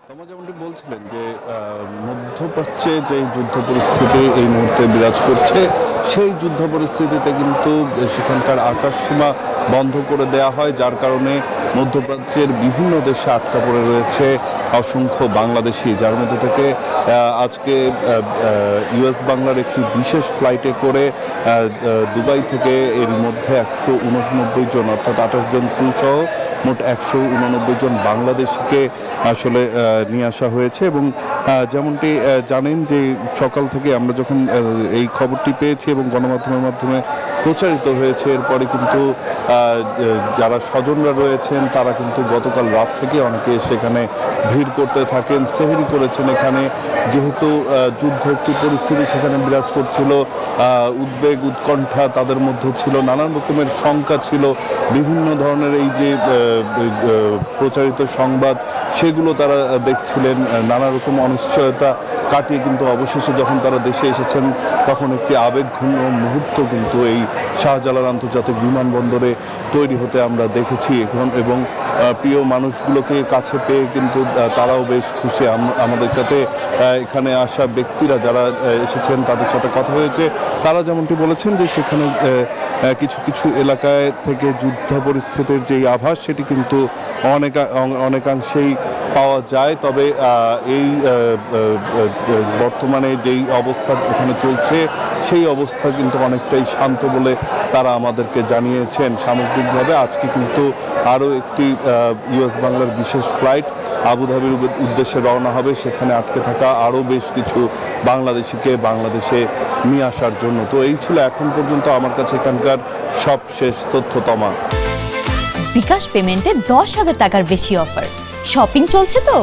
তোমরা যেমনটি বলছিলেন যে মধ্যপ্রাচ্যে যে যুদ্ধ পরিস্থিতি এই মুহূর্তে বিরাজ করছে, সেই যুদ্ধ পরিস্থিতিতে কিন্তু সেখানকার আকাশসীমা বন্ধ করে দেয়া হয়, যার কারণে মধ্যপ্রাচ্যের বিভিন্ন দেশে আটকা পড়ে রয়েছে অসংখ্য বাংলাদেশি, যার মধ্যে থেকে আজকে ইউএস বাংলার একটি বিশেষ ফ্লাইটে করে দুবাই থেকে এর মধ্যে 189 জন অর্থাৎ 28 জন ক্রু সহ মোট 189 জন বাংলাদেশিকে আসলে নিয়ে আসা হয়েছে। এবং যেমনটি জানেন যে সকাল থেকে আমরা যখন এই খবরটি পেয়েছি এবং গণমাধ্যমের মাধ্যমে প্রচারিত হয়েছে, এরপরে কিন্তু যারা স্বজনরা রয়েছেন তারা কিন্তু গতকাল রাত থেকে অনেকে সেখানে ভিড় করতে থাকেন, সেহরি করেছেন এখানে। যেহেতু যুদ্ধ একটি পরিস্থিতি সেখানে বিরাজ করছিল, উদ্বেগ উৎকণ্ঠা তাদের মধ্যে ছিল, নানান রকমের শঙ্কা ছিল, বিভিন্ন ধরনের এই যে প্রচারিত সংবাদ সেগুলো তারা দেখছিলেন, নানা রকম অনিশ্চয়তা কাটিয়ে কিন্তু অবশেষে যখন তারা দেশে এসেছেন তখন একটি আবেগঘন মুহূর্ত কিন্তু এই শাহজালাল আন্তর্জাতিক বিমানবন্দরে তৈরি হতে আমরা দেখেছি এখন। এবং প্রিয় মানুষগুলোকে কাছে পেয়ে কিন্তু তারাও বেশ খুশি। আমাদের সাথে এখানে আসা ব্যক্তিরা যারা এসেছেন তাদের সাথে কথা হয়েছে, তারা যেমনটি বলেছেন যে সেখানে কিছু কিছু এলাকায় থেকে যুদ্ধ পরিস্থিতির যেই আভাস সেটি কিন্তু অনেকাংশেই পাওয়া যায়। তবে এই বর্তমানে যেই অবস্থা ওখানে চলছে সেই অবস্থা কিন্তু অনেকটাই শান্ত বলে তারা আমাদেরকে জানিয়েছেন। সামগ্রিকভাবে আজকে কিন্তু আরও একটি ইউএস বাংলার বিশেষ ফ্লাইট আবুধাবির উদ্দেশ্যে রওনা হবে, সেখানে আটকে থাকা আরও বেশ কিছু বাংলাদেশিকে বাংলাদেশে নিয়ে আসার জন্য। তো এই ছিল এখন পর্যন্ত আমার কাছে এখানকার সবশেষ তথ্য। তমা, বিকাশ পেমেন্টে 10,000 টাকার বেশি অফার, শপিং চলছে তো।